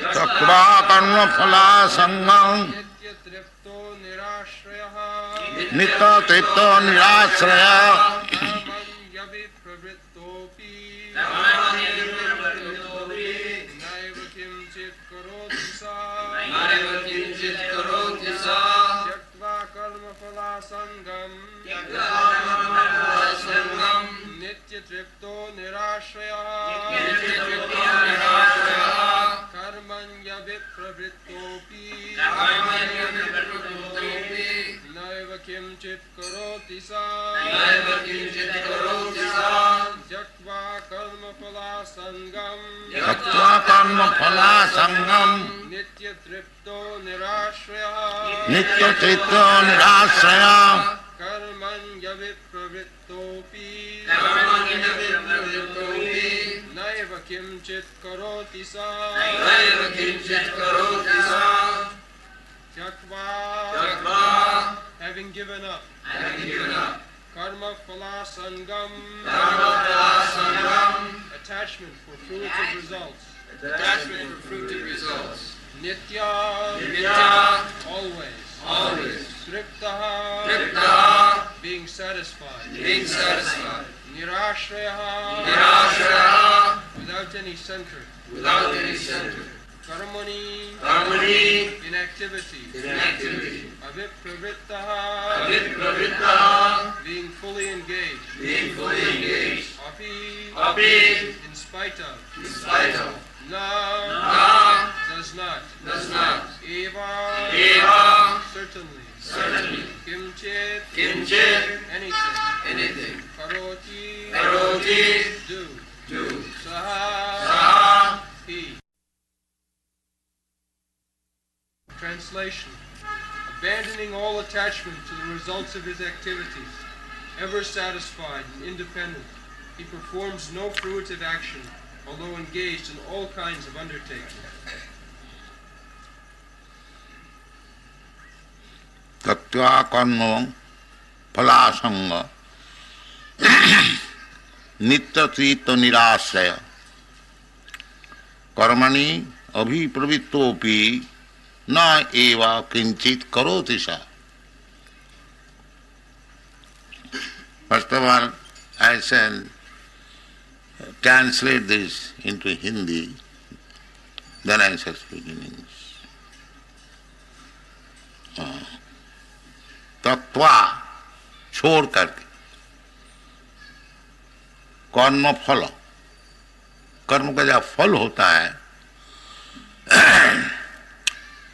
त्यक्त्वा कर्मफलासंगं नित्यतृप्तो निराश्रयः नित्यतृप्तो निराश्रयः कर्मण्यविप्रवृत्तोऽपि नैव किञ्चित् करोति सः त्यक्त्वा कर्मफलासंगं नित्यतृप्तो निराश्रयः कर्मण्यविप्रवृत्तोऽपि नैव किञ्चित् करोति सः त्यक्त्वा having given up karma phalasangam attachment for fruits of results nitya always tripta being satisfied nirashraya without any center karmani inactivity avipravritta being fully engaged api in spite of na does not eva certainly kimchit anything karoti do saha he. Translation: abandoning all attachment to the results of his activities, ever satisfied and independent, he performs no fruitive action, although engaged in all kinds of undertakings. त्यक्त्वा कर्मफलासंगं नित्यतृप्तो निराश्रय कर्मणि अभिप्रवृत्तोऽपि न एव किंचित करोति सः. First of all, I shall translate this into Hindi, then I shall speak in English. तत्वा छोड़ करके कर्म फल, कर्म का जो फल होता है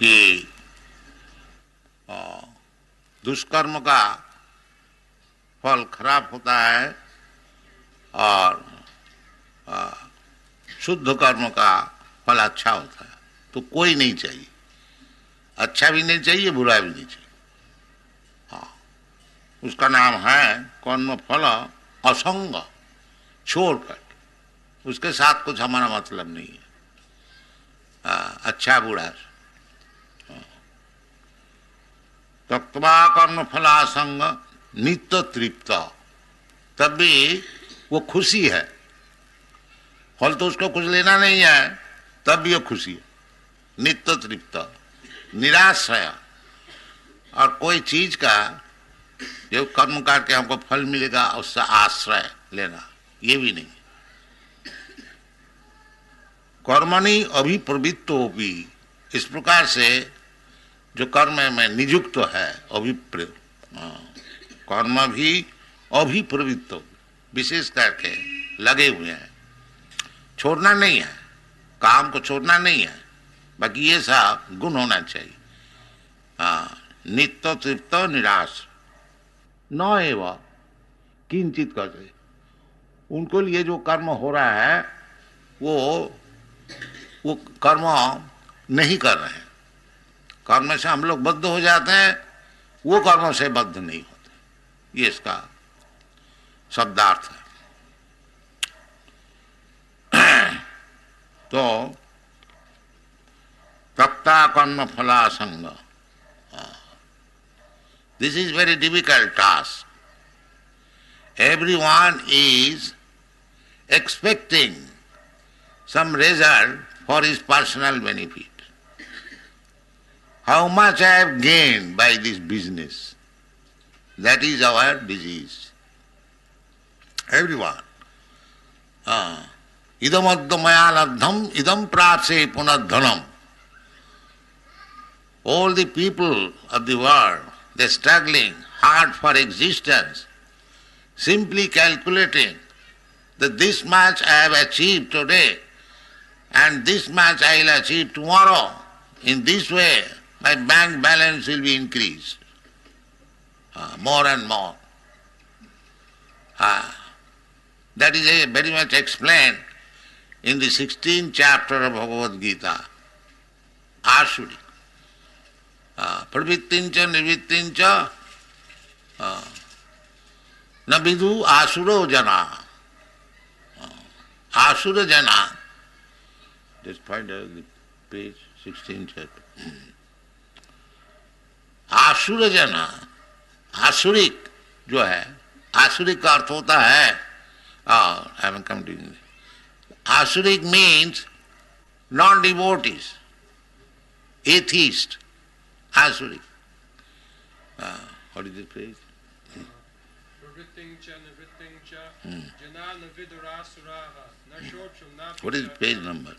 कि दुष्कर्म का फल खराब होता है और शुद्ध कर्म का फल अच्छा होता है, तो कोई नहीं चाहिए, अच्छा भी नहीं चाहिए, बुरा भी नहीं चाहिए. उसका नाम है कर्म फल असंग, छोड़ करके, उसके साथ कुछ हमारा मतलब नहीं है, अच्छा बुरा. त्यक्त्वा कर्म फलासंग नित्य तृप्त, तब भी वो खुशी है, फल तो उसको कुछ लेना नहीं है, तब भी वो खुशी है. नित्य तृप्त निराश्रय, और कोई चीज का जो कर्म करके हमको फल मिलेगा उससे आश्रय लेना, ये भी नहीं. कर्मणि अभिप्रवृत्तो भी, इस प्रकार से जो कर्म में नियुक्त है, कर्म भी अभिप्रवृत्त, विशेष करके लगे हुए हैं, छोड़ना नहीं है, काम को छोड़ना नहीं है, बाकी ये सब गुण होना चाहिए. नित्य तृप्त निराश न एवं किंचित करते, उनको लिए जो कर्म हो रहा है वो कर्म नहीं कर रहे हैं. कर्म से हम लोग बद्ध हो जाते हैं, वो कर्म से बद्ध नहीं होते, ये इसका शब्दार्थ है. तो तप्ता कर्म फलासंग, this is very difficult task. Everyone is expecting some result for his personal benefit. How much I have gained by this business? That is our disease. Everyone. Idam adda maya ladham, idam prapse punadhanam. All the people of the world, they are struggling hard for existence, simply calculating that this much I have achieved today and this much I will achieve tomorrow. In this way, my bank balance will be increased more and more. That is very much explained in the 16th chapter of Bhagwat Geeta. Asuri. Pravittincha nivittincha na vidu asuro jana. Asura jana. Just find out the page 16th chapter. आसुर जना, आसुरिक जो है, आसुरिक का अर्थ होता है, I haven't come to English. Asuric means non-devotees, atheist, asuric. What is the phrase? What is the page number?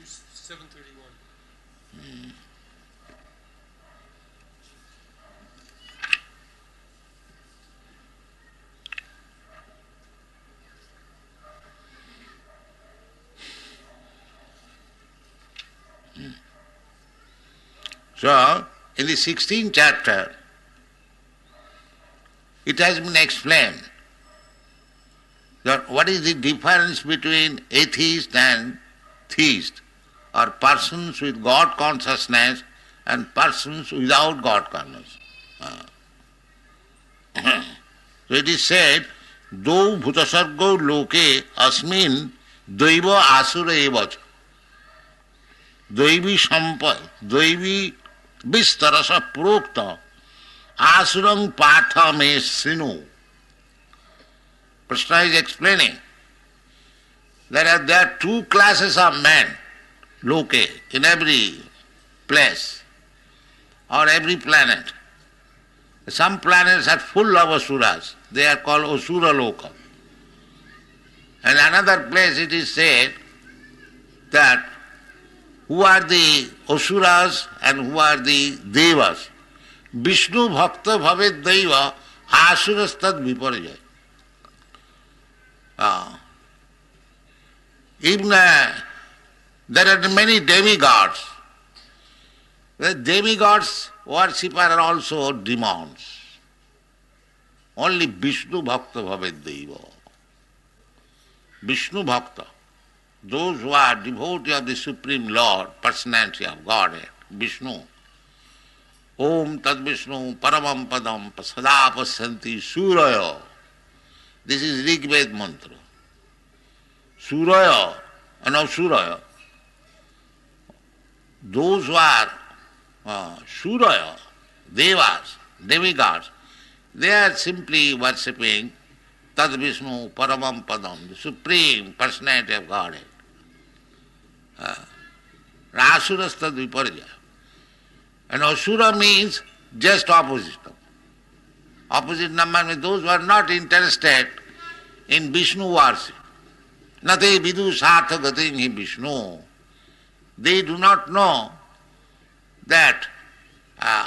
731. So, in the 16th chapter, it has been explained that what is the difference between atheist and theist, or persons with God consciousness and persons without God consciousness. So it is said, "Do bhutasargo loke asmin daiva asura evacha." Daivi sampad, daivi vistarasa prokta asurang patha me sinu. Krishna is explaining that there are two classes of men, loke, in every place or every planet. Some planets are full of asuras, they are called asura loka. And another place it is said that who are the asuras and who are the devas. Vishnu bhakta bhavet deva asurastad viparjaya. Even there are many demigods. The demigods worshipper are also demons. Only Vishnu bhakta bhavet deva. Vishnu bhakta. Those who are devotees of the Supreme Lord, personality of Godhead, Vishnu. Om Tad Vishnu Paramam Padam Sada Pasyanti Suraya. This is Rig Ved mantra. Suraya and Asuraya. Those who are Suraya, Devas, demigods, they are simply worshipping Tad Vishnu Paramam Padam, the Supreme Personality of Godhead. Asurastad viparjaya. And Asura means just opposite. Opposite number means those who are not interested in Vishnu worship. Nate vidu sartha gatin hi Vishnu. They do not know that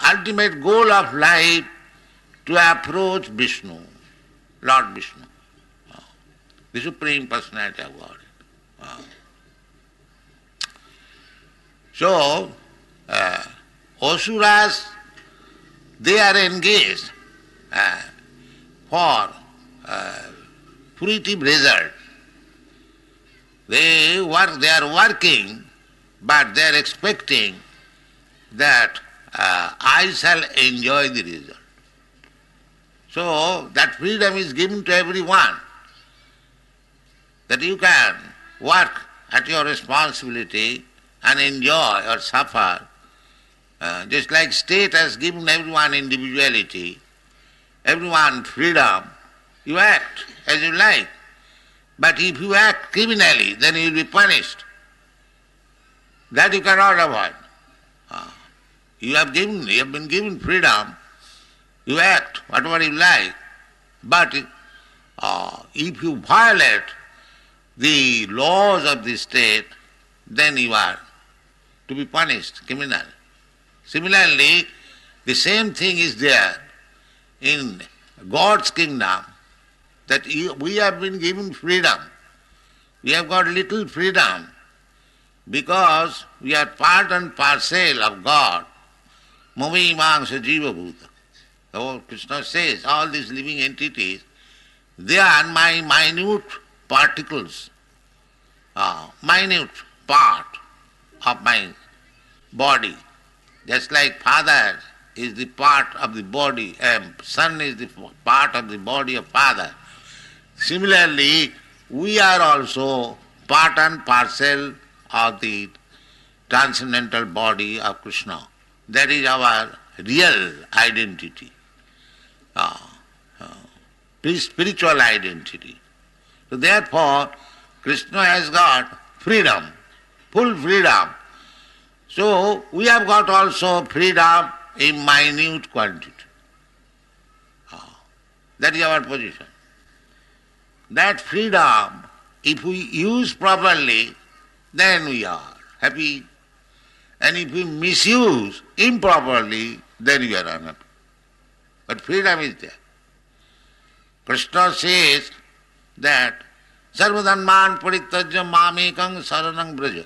ultimate goal of life to approach Vishnu, Lord Vishnu, the Supreme Personality of God. So, Asuras, they are engaged for fruitive result. They are working, but they are expecting that I shall enjoy the result. So that freedom is given to everyone, that you can work at your responsibility and enjoy or suffer. Just like state has given everyone individuality, everyone freedom, you act as you like. But if you act criminally, then you will be punished. That you cannot avoid. You have been given freedom. You act whatever you like. But if you violate the laws of the state, then you are to be punished, criminal. Similarly, the same thing is there in God's kingdom, that we have been given freedom. We have got little freedom because we are part and parcel of God. Mami Mangsa Jiva Bhuta. So Krishna says all these living entities, they are my minute particles, minute part of my body. Just like father is the part of the body, son is the part of the body of father. Similarly, we are also part and parcel of the transcendental body of Krishna. That is our real identity, spiritual identity. So therefore, Krishna has got freedom, full freedom. So we have got also freedom in minute quantity. That is our position. That freedom, if we use properly, then we are happy. And if we misuse improperly, then we are unhappy. But freedom is there. Krishna says that Sarvadhanman Parityajya Mamekang Saranang Braja.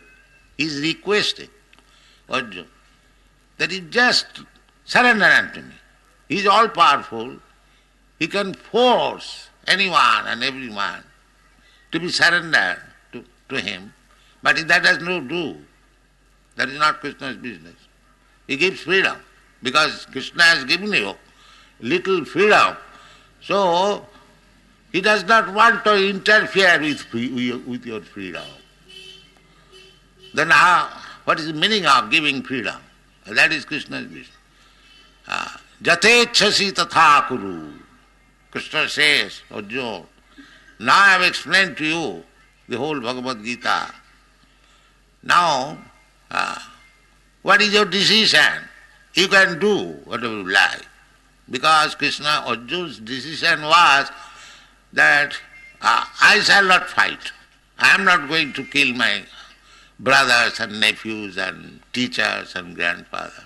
He is requesting Arjuna that he just surrender unto me. He is all powerful. He can force anyone and everyone to be surrendered to him. But that does not do. That is not Krishna's business. He gives freedom because Krishna has given you little freedom. So he does not want to interfere with your freedom. Then what is the meaning of giving freedom? That is Krishna's business. Jatechasi tatha kuru. Krishna says, Arjuna, now I have explained to you the whole Bhagavad Gita. Now, what is your decision? You can do whatever you like. Because Krishna, Arjuna's decision was that I shall not fight. I am not going to kill my brothers and nephews and teachers and grandfather.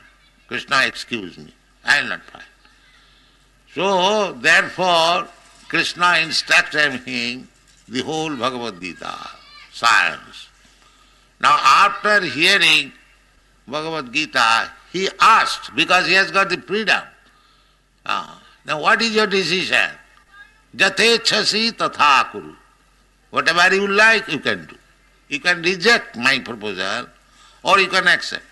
Krishna, excuse me, I will not fight. So, therefore, Krishna instructed him the whole Bhagavad Gita, science. Now, after hearing Bhagavad Gita, he asked, because he has got the freedom, now what is your decision? Jatechasi tatha kuru. Whatever you like, you can do. You can reject my proposal or you can accept.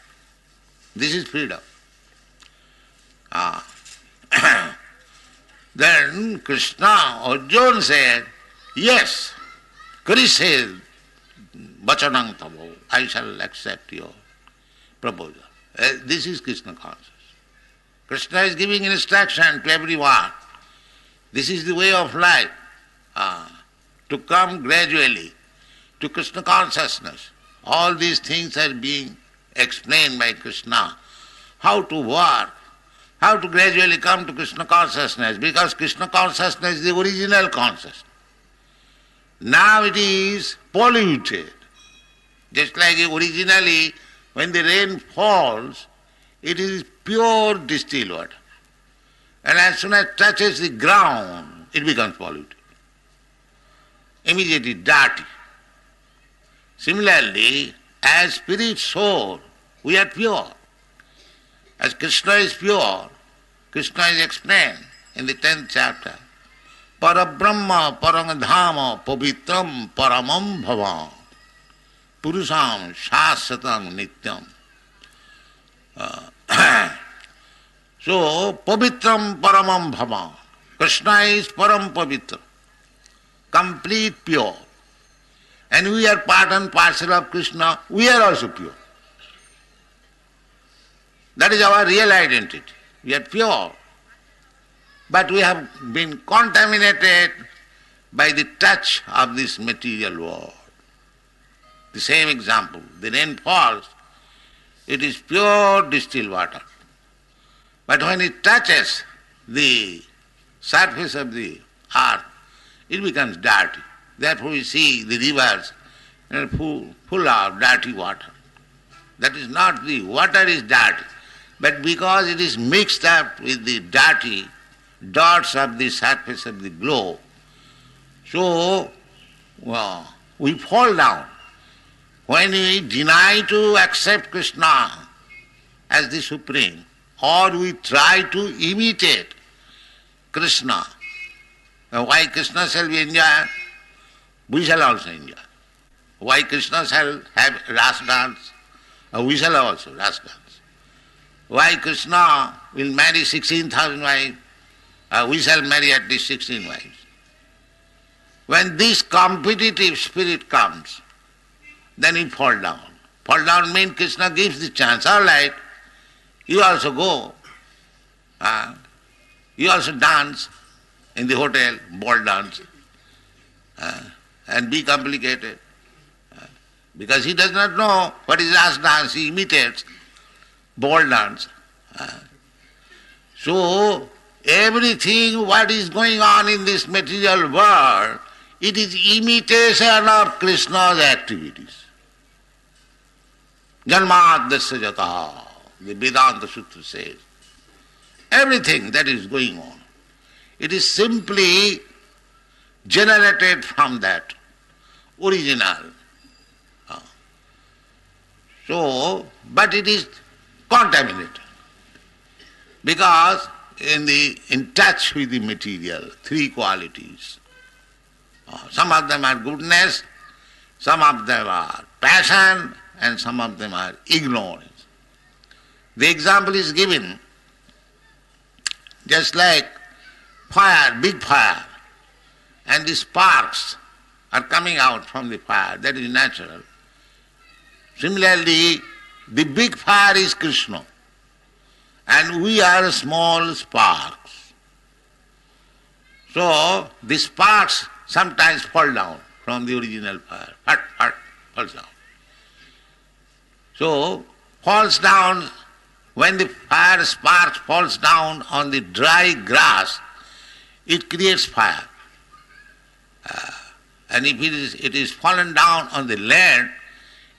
This is freedom. Then Krishna, Arjuna said, yes, Krishna vachanang tavo, I shall accept your proposal. This is Krishna consciousness. Krishna is giving instruction to everyone. This is the way of life, to come gradually to Krishna consciousness. All these things are being explained by Krishna. How to work, how to gradually come to Krishna consciousness, because Krishna consciousness is the original consciousness. Now it is polluted. Just like originally when the rain falls, it is pure distilled water. And as soon as it touches the ground, it becomes polluted. Immediately dirty. Similarly, as spirit soul, we are pure. As Krishna is pure, Krishna is explained in the 10th chapter. Parabrahma parangadhama pavitram paramam bhavam purusham shasatam nityam. So, pavitram paramam bhavam. Krishna is param pavitra, complete pure. And we are part and parcel of Krishna, we are also pure. That is our real identity. We are pure. But we have been contaminated by the touch of this material world. The same example, the rain falls, it is pure distilled water. But when it touches the surface of the earth, it becomes dirty. Therefore we see the rivers full of dirty water. That is not the water is dirty, but because it is mixed up with the dirty dots of the surface of the globe, so we fall down. When we deny to accept Krishna as the Supreme, or we try to imitate Krishna, why Krishna shall be enjoyed, we shall also enjoy. Why Krishna shall have ras dance, we shall also ras dance. Why Krishna will marry 16,000 wives, we shall marry at least 16 wives. When this competitive spirit comes, then we fall down. Fall down means Krishna gives the chance. All right, you also go. You also dance in the hotel, ball dance, and be complicated. Because he does not know what is ras dance, he imitates ball dance. So, everything what is going on in this material world, it is imitation of Krishna's activities. Janmadasya jataha, the Vedanta Sutra says. Everything that is going on, it is simply generated from that original. So, but it is contaminated because in touch with the material, three qualities. Some of them are goodness, some of them are passion, and some of them are ignorance. The example is given just like fire, big fire, and the sparks are coming out from the fire, that is natural. Similarly, the big fire is Krishna, and we are small sparks. So, the sparks sometimes fall down from the original fire. Falls down. So, falls down, when the fire spark falls down on the dry grass, it creates fire. And if it is fallen down on the land,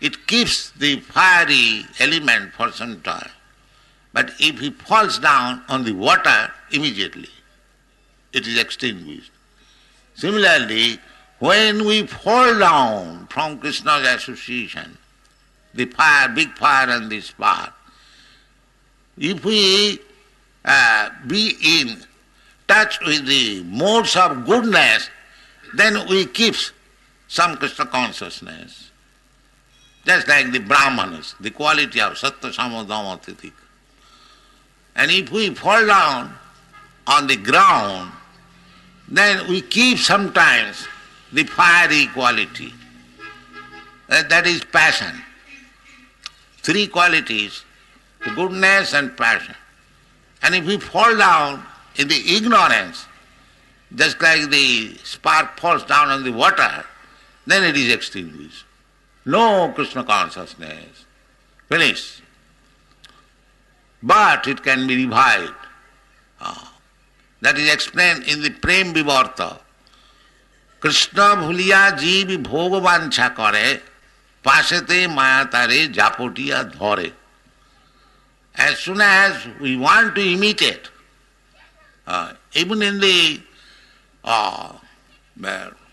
it keeps the fiery element for some time. But if it falls down on the water, immediately it is extinguished. Similarly, when we fall down from Krishna's association, the fire, big fire and the spark, if we be in touch with the modes of goodness, then we keep some Krishna consciousness. Just like the Brahmanas, the quality of Sattva Samadama Titika. And if we fall down on the ground, then we keep sometimes the fiery quality. That is passion. Three qualities, the goodness and passion. And if we fall down in the ignorance, just like the spark falls down on the water, then it is extinguished. No Krishna consciousness. Finished. But it can be revived. That is explained in the Prem Vivarta. Krishna bhuliya jeev bhogvancha kare, pasete mayatare japotiya dhore. As soon as we want to imitate, even in the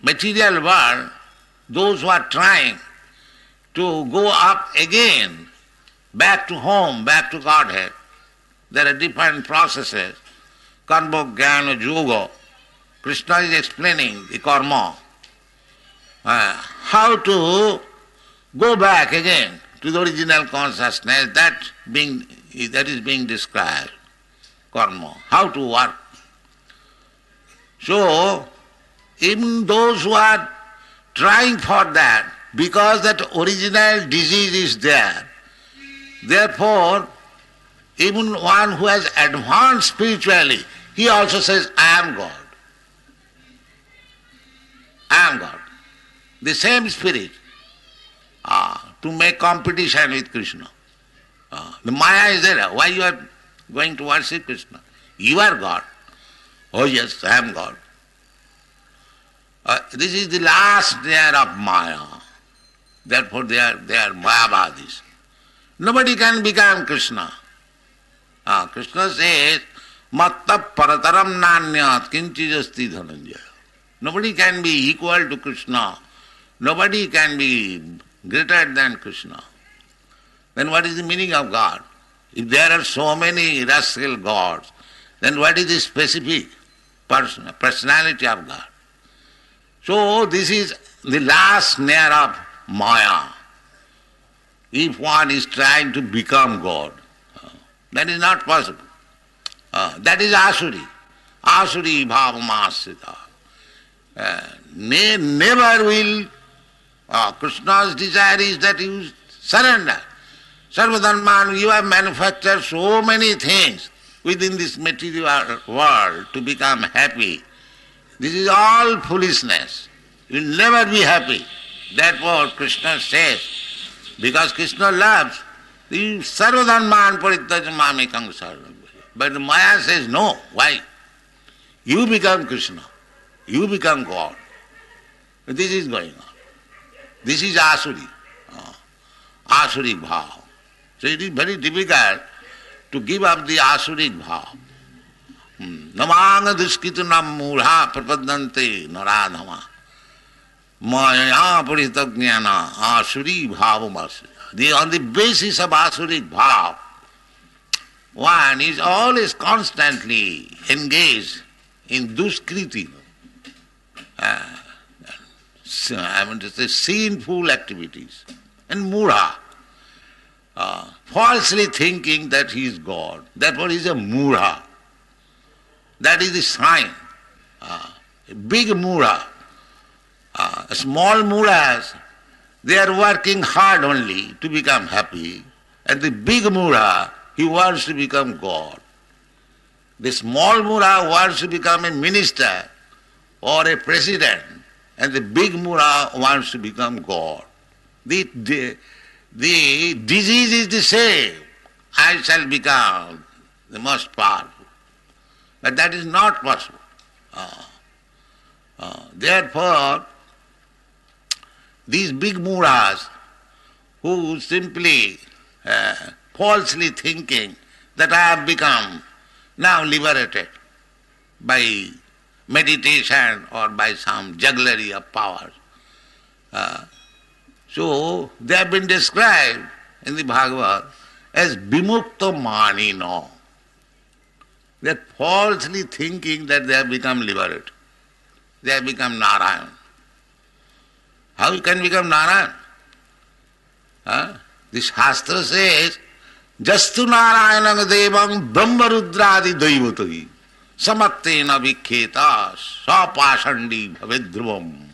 material world, those who are trying to go up again, back to home, back to Godhead, there are different processes. Karma, Jnana, Yoga. Krishna is explaining the karma. How to go back again to the original consciousness, that is being described. Karma. How to work. So, even those who are trying for that, because that original disease is there, therefore, even one who has advanced spiritually, he also says, I am God. I am God. The same spirit to make competition with Krishna. The Maya is there. Why you are going to worship Krishna? You are God. Oh yes, I am God. This is the last layer of Maya. Therefore they are Mayavadis. Nobody can become Krishna. Krishna says, Matta parataram nanyat kinchijasti dhananjaya. Nobody can be equal to Krishna. Nobody can be greater than Krishna. Then what is the meaning of God? If there are so many rascal gods, then what is the specific personality of God? So this is the last snare of Maya. If one is trying to become God, that is not possible. That is Asuri. Asuri bhavamasrita. Never will Krishna's desire is that you surrender. Sarvadharman, you have manufactured so many things within this material world to become happy. This is all foolishness. You will never be happy. Therefore Krishna says, because Krishna loves, the sarvadharman parityaja mamekam saranam. But the Maya says, no. Why? You become Krishna. You become God. This is going on. This is Asuri. Asuric bhav. So it is very difficult to give up the Asuric bhav. Namanga duskitunam murha prapadante naradhama. Maya paritagnyana asuri bhavamasya. On the basis of Asuric bhav, one is always constantly engaged in duskriti. I want to say sinful activities. And mura, falsely thinking that he is God. Therefore he is a mura. That is the sign. A big mura. Small muras, they are working hard only to become happy. And the big mura, he wants to become God. The small mura wants to become a minister or a president, and the big mura wants to become God. The disease is the same. I shall become the most powerful. But that is not possible. Therefore, these big muras who simply falsely thinking that I have become now liberated by meditation or by some jugglery of powers. So they have been described in the Bhagwat as vimukta manino. They are falsely thinking that they have become liberated. They have become Narayan. How you can become Narayan? The Shastra says, Jastu Narayanam Devam Brahmarudradi Daivatai Samattena Vikheta Sapashandi Bhavedruvam.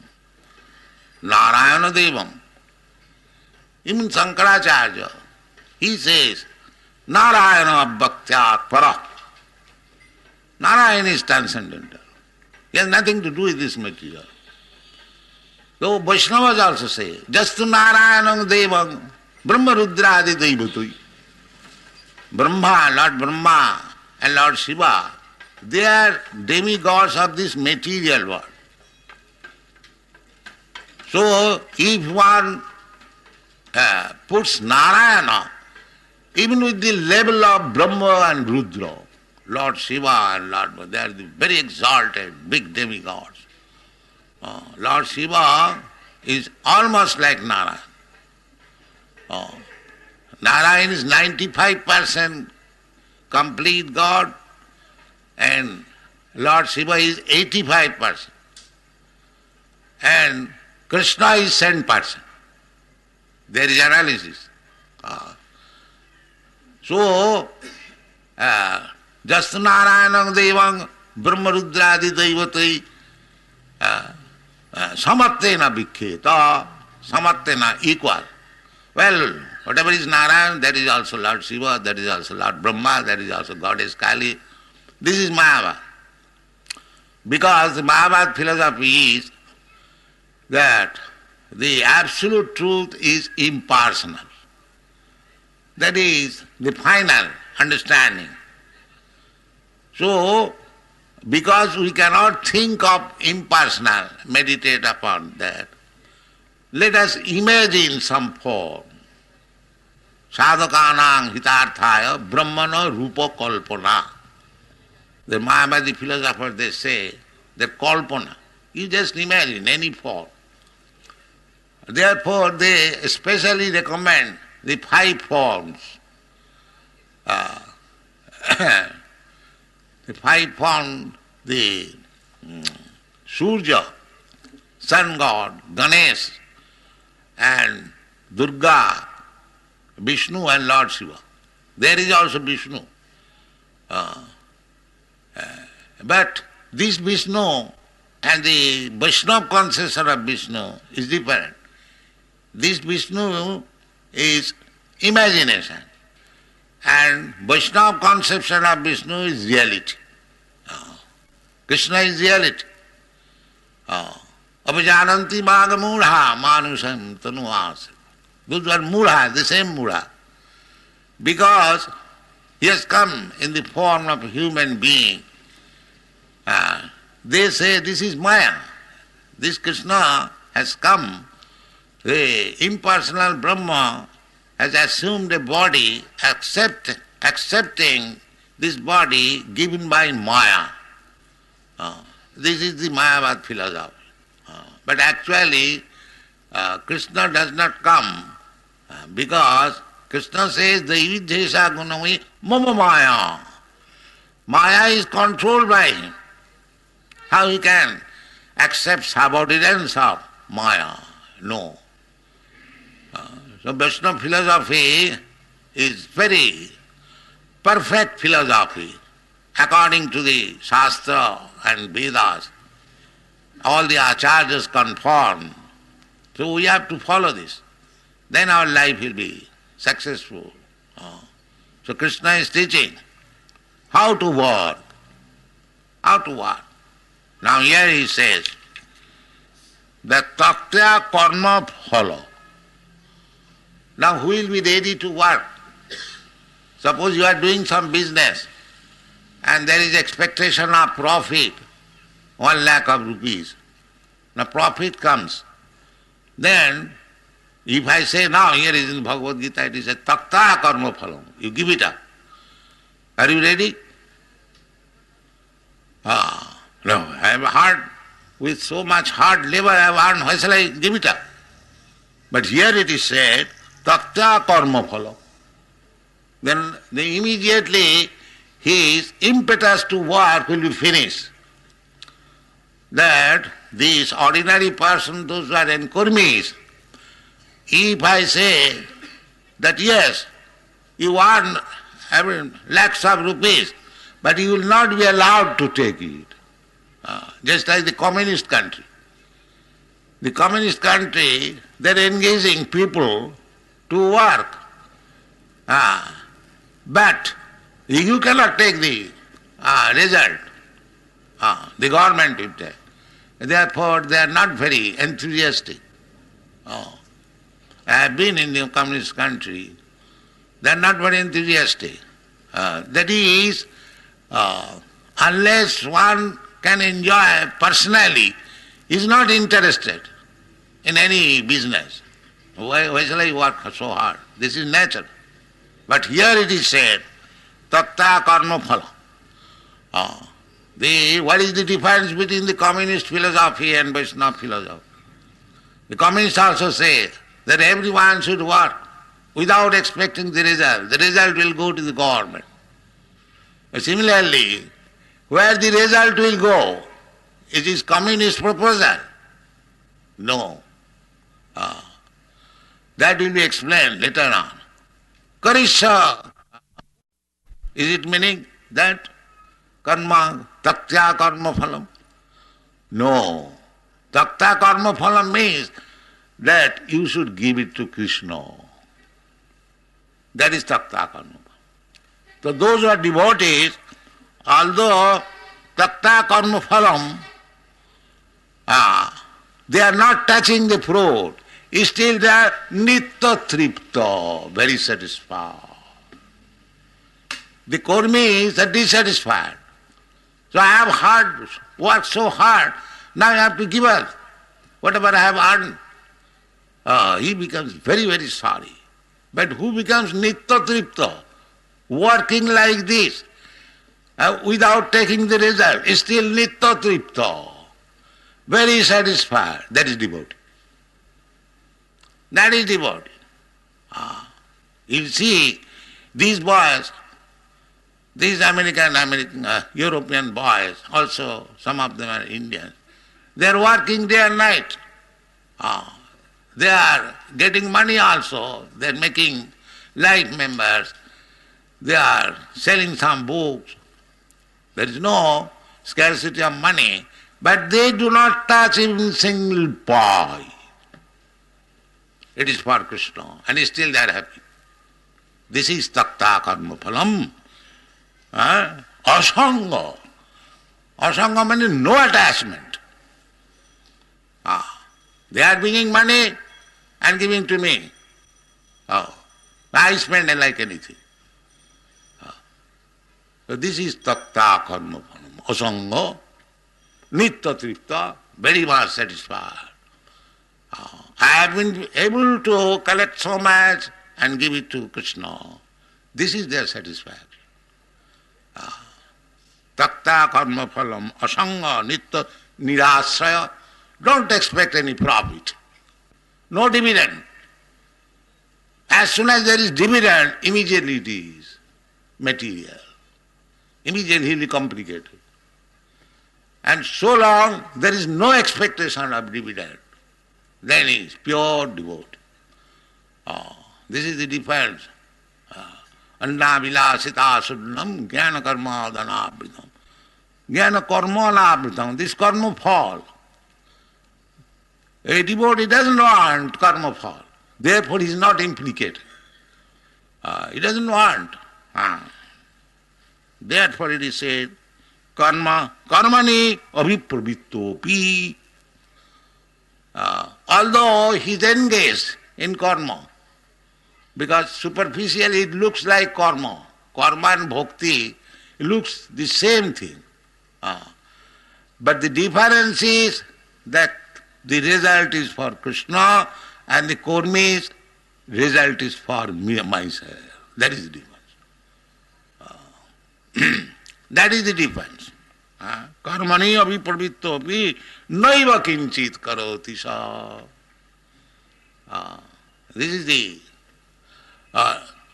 Narayana Devam. Even Sankaracharya, he says, Narayana Bhaktyat Para. Narayana is transcendental. He has nothing to do with this material. So Vaishnavas also say, Jastu Narayanam Devam Brahmarudradi Daivatai. Brahma, Lord Brahma and Lord Shiva, they are demigods of this material world. So if one puts Narayana even with the level of Brahma and Rudra, Lord Shiva and Lord, they are the very exalted, big demigods. Lord Shiva is almost like Narayan. Narayan is 95% complete God and Lord Shiva is 85%. And Krishna is 10%. There is analysis. So, Jastu Narayanam Devang Brahmarudradi Daivatai Samattena Bhikketa, Samattena equal. Well, whatever is Narayan, that is also Lord Shiva, that is also Lord Brahma, that is also Goddess Kali. This is Mayavad. Because the Mayavad philosophy is that the absolute truth is impersonal. That is the final understanding. So, because we cannot think of impersonal, meditate upon that, let us imagine some form. Sadhakanang hitarthaya brahmana rupa kalpana. The Mayavadi philosophers, they say that kalpana, you just imagine any form. Therefore, they especially recommend the 5 forms. The 5 forms, the Surya, sun god, Ganesh, and Durga, Vishnu and Lord Shiva. There is also Vishnu. But this Vishnu and the Vaishnava conception of Vishnu is different. This Vishnu is imagination, and Vaishnava conception of Vishnu is reality. Krishna is reality. Apajananti maga mudha manusam tanuas. Those are mudha, the same mudha. Because he has come in the form of a human being. They say this is Maya. This Krishna has come, the impersonal Brahma has assumed a body, accepting this body given by Maya. This is the Mayavad philosophy. But actually, Krishna does not come because Krishna says, Daividhesha gunami mama Maya. Maya is controlled by him. How he can accept subordinance of Maya? No. So Vaishnava philosophy is very perfect philosophy according to the Shastra and Vedas. All the acharyas conform. So we have to follow this. Then our life will be successful. So Krishna is teaching how to work. How to work. Now here he says that taktya karma phala. Now who will be ready to work? Suppose you are doing some business and there is expectation of profit, 1 lakh of rupees. Now profit comes. Then if I say now, here is in Bhagwat Geeta, it is a takta karma phalam. You give it up. Are you ready? No, I have hard, with so much hard labor I have earned, why shall I give it up? But here it is said, takta karma phalam. Then immediately his impetus to work will be finished. That this ordinary person, those who are enkurmis, if I say that yes, you earn lakhs of rupees, but you will not be allowed to take it. Just like the communist country. The communist country, they are engaging people to work. But you cannot take the result. The government will take. Therefore, they are not very enthusiastic. I have been in the communist country. They are not very enthusiastic. That is, unless one can enjoy personally, he is not interested in any business. Why shall I work so hard? This is nature. But here it is said, tatta karma phala. What is the difference between the communist philosophy and Vaishnava philosophy? The communists also say that everyone should work without expecting the result. The result will go to the government. But similarly, where the result will go, it is communist proposal. No. That will be explained later on. Karisha. Is it meaning that karma, taktya karma phalam? No. Taktya karma phalam means that you should give it to Krishna. That is taktya karma. So those who are devotees, although taktya karma phalam, They are not touching the fruit. Still they are nitya tripta, very satisfied. The karmis are dissatisfied. So I have worked so hard, now I have to give up whatever I have earned. He becomes very, very sorry. But who becomes nitya tripta, working like this, without taking the result, is still nitya tripta, very satisfied. That is devotee. That is devotee. You see, these boys, these American, European boys, also some of them are Indians, they are working day and night. They are getting money also, they are making life members, they are selling some books. There is no scarcity of money, but they do not touch even single pie. It is for Krishna, and still they are happy. This is takta karma phalam. Asanga. Asanga means no attachment. They are bringing money and giving to me. I spend like anything. So this is takta karma phalam. Asanga, nitya tripta, very much satisfied. I have been able to collect so much and give it to Krishna. This is their satisfaction. Takta karma phalam asanga nitya nirasaya. Don't expect any profit. No dividend. As soon as there is dividend, immediately it is material. Immediately complicated. And so long there is no expectation of dividend, then it is pure devotee. This is the difference. Anna vilasita sunnam jnana karma dhanabhritam. Jnana karma labhritam. This karma fall. A devotee doesn't want karma fall. Therefore he is not implicated. He doesn't want. Therefore it is said, karma, karmani abhipravittopi. Although he is engaged in karma, because superficially it looks like karma. Karma and bhakti looks the same thing. But the difference is that the result is for Krishna and the karmi's result is for me, myself. That is the difference. That is the difference. Karmani abhipravittopi naiva kinchit karoti sa. This is the...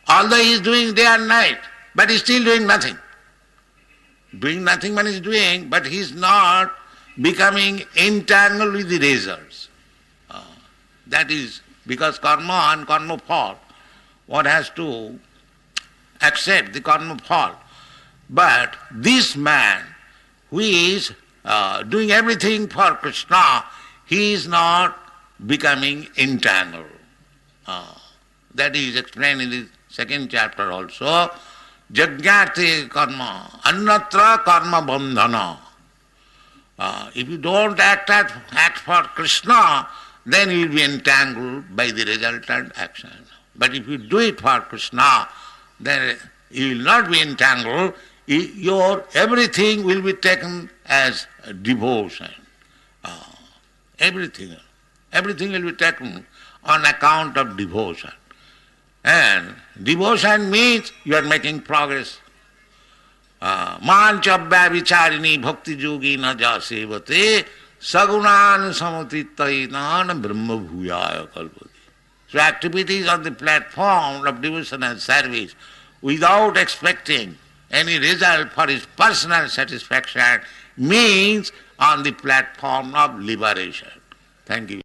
although he is doing day and night, but he is still doing nothing. Doing nothing one is doing, but he is not becoming entangled with the results. That is because karma and karma fall. One has to accept the karma fall. But this man who is doing everything for Krishna, he is not becoming entangled. That is explained in the second chapter also. Jajñate karma, annatra karma bandhana. If you don't act for Krishna, then you will be entangled by the resultant action. But if you do it for Krishna, then you will not be entangled. Your everything will be taken as devotion. Everything will be taken on account of devotion. And devotion means you are making progress. Manchabhya vicharini bhakti yogi na jasevate sagunan samatitainan brahma bhuyaya kalpati. So activities on the platform of devotion and service without expecting any result for his personal satisfaction means on the platform of liberation. Thank you.